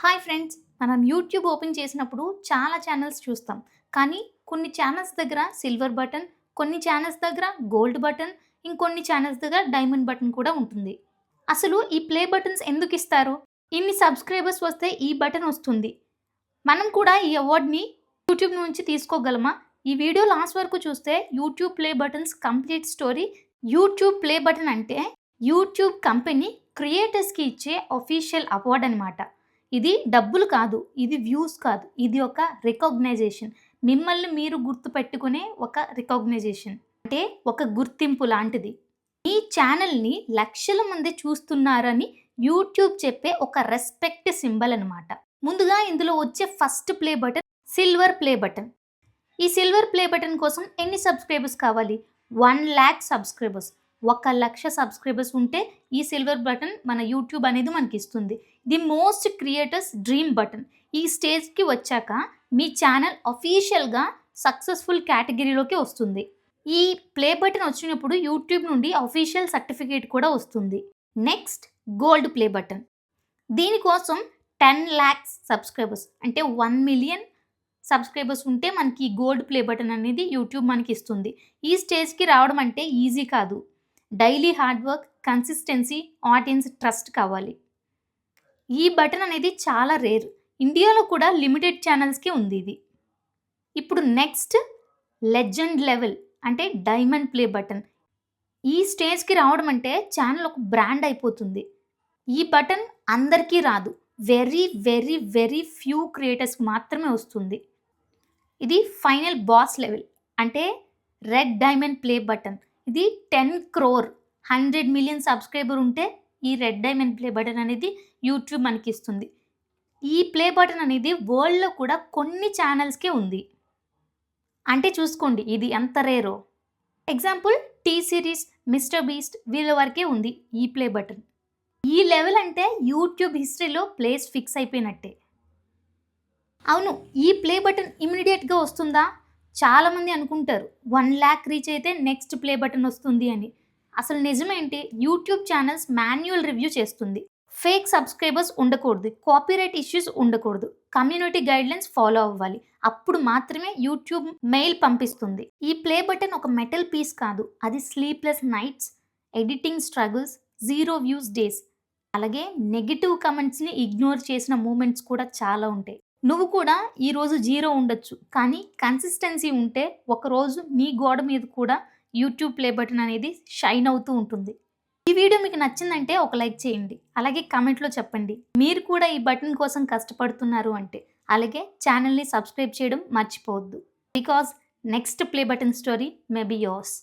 Hi friends, మనం YouTube open చేసినప్పుడు చాలా ఛానల్స్ చూస్తాం. కానీ కొన్ని ఛానల్స్ దగ్గర సిల్వర్ బటన్, కొన్ని ఛానల్స్ దగ్గర గోల్డ్ బటన్, ఇంకొన్ని ఛానల్స్ దగ్గర డైమండ్ బటన్ కూడా ఉంటుంది. అసలు ఈ ప్లే బటన్స్ ఎందుకు ఇస్తారు? ఇన్ని సబ్స్క్రైబర్స్ వస్తే ఈ బటన్ వస్తుంది. మనం కూడా ఈ అవార్డ్‌ని యూట్యూబ్ నుంచి తీసుకోగలమా? ఈ వీడియో లాస్ట్ వరకు చూస్తే YouTube play buttons complete story. YouTube play button అంటే యూట్యూబ్ కంపెనీ క్రియేటర్స్‌కి ఇచ్చే అఫీషియల్ అవార్డ్ అనమాట. ఇది డబ్బులు కాదు, ఇది వ్యూస్ కాదు, ఇది ఒక రికగ్నైజేషన్. మిమ్మల్ని మీరు గుర్తుపెట్టుకునే ఒక రికగ్నైజేషన్. అంటే ఒక గుర్తింపు లాంటిది. ఈ ఛానల్‌ని లక్షల మంది చూస్తున్నారని యూట్యూబ్ చెప్పే ఒక రెస్పెక్ట్ సింబల్ అనమాట. ముందుగా ఇందులో వచ్చే first play button silver play button. ఈ సిల్వర్ ప్లే బటన్ కోసం ఎన్ని సబ్స్క్రైబర్స్ కావాలి? 1,00,000 సబ్స్క్రైబర్స్. 1,00,000 సబ్స్క్రైబర్స్ ఉంటే ఈ సిల్వర్ బటన్ మన యూట్యూబ్ అనేది మనకి ఇస్తుంది. The most creators dream button. ఈ స్టేజ్కి వచ్చాక మీ ఛానల్ అఫీషియల్గా సక్సెస్ఫుల్ కేటగిరీలోకి వస్తుంది. ఈ ప్లే బటన్ వచ్చినప్పుడు యూట్యూబ్ నుండి అఫీషియల్ సర్టిఫికేట్ కూడా వస్తుంది. Next gold play button. దీనికోసం 10,00,000 సబ్స్క్రైబర్స్ అంటే 1,000,000 సబ్స్క్రైబర్స్ ఉంటే మనకి గోల్డ్ ప్లే బటన్ అనేది యూట్యూబ్ మనకి ఇస్తుంది. ఈ స్టేజ్కి రావడం అంటే ఈజీ కాదు. Daily hard work, consistency, audience trust కావాలి. ఈ బటన్ అనేది చాలా రేర్. ఇండియాలో కూడా లిమిటెడ్ ఛానల్స్కి ఉంది ఇది. ఇప్పుడు నెక్స్ట్ లెజెండ్ లెవెల్ అంటే డైమండ్ ప్లే బటన్. ఈ స్టేజ్కి రావడం అంటే ఛానల్ ఒక బ్రాండ్ అయిపోతుంది. ఈ బటన్ అందరికీ రాదు. Very very very few creators మాత్రమే వస్తుంది. ఇది ఫైనల్ బాస్ లెవెల్ అంటే రెడ్ డైమండ్ ప్లే బటన్. ఇది 10 crore 100 million సబ్స్క్రైబర్ ఉంటే ఈ రెడ్ డైమండ్ ప్లే బటన్ అనేది యూట్యూబ్ మనకి ఇస్తుంది. ఈ ప్లే బటన్ అనేది వరల్డ్లో కూడా కొన్ని ఛానల్స్కే ఉంది. అంటే చూసుకోండి ఇది ఎంత రేరో. Example T series, Mister Beast వీళ్ళ వరకే ఉంది ఈ ప్లే బటన్. ఈ లెవెల్ అంటే యూట్యూబ్ హిస్టరీలో ప్లేస్ ఫిక్స్ అయిపోయినట్టే. అవును, ఈ ప్లే బటన్ ఇమ్మీడియట్గా వస్తుందా? చాలామంది అనుకుంటారు 1,00,000 రీచ్ అయితే నెక్స్ట్ ప్లే బటన్ వస్తుంది అని. అసలు నిజమేంటి? యూట్యూబ్ ఛానల్స్ మాన్యువల్ రివ్యూ చేస్తుంది. ఫేక్ సబ్స్క్రైబర్స్ ఉండకూడదు, కాపీరైట్ ఇష్యూస్ ఉండకూడదు, కమ్యూనిటీ గైడ్లైన్స్ ఫాలో అవ్వాలి. అప్పుడు మాత్రమే యూట్యూబ్ మెయిల్ పంపిస్తుంది. ఈ ప్లే బటన్ ఒక మెటల్ పీస్ కాదు, అది sleepless nights, editing struggles, 0 views days, అలాగే నెగిటివ్ కమెంట్స్ని ఇగ్నోర్ చేసిన మూమెంట్స్ కూడా చాలా ఉంటాయి. నువ్వు కూడా ఈరోజు 0 ఉండొచ్చు, కానీ కన్సిస్టెన్సీ ఉంటే ఒకరోజు మీ గోడ మీద కూడా యూట్యూబ్ ప్లే బటన్ అనేది షైన్ అవుతూ ఉంటుంది. ఈ వీడియో మీకు నచ్చిందంటే ఒక లైక్ చేయండి, అలాగే కామెంట్లో చెప్పండి మీరు కూడా ఈ బటన్ కోసం కష్టపడుతున్నారు అంటే. అలాగే ఛానల్ని సబ్స్క్రైబ్ చేయడం మర్చిపోవద్దు. Because next play button story may be yours.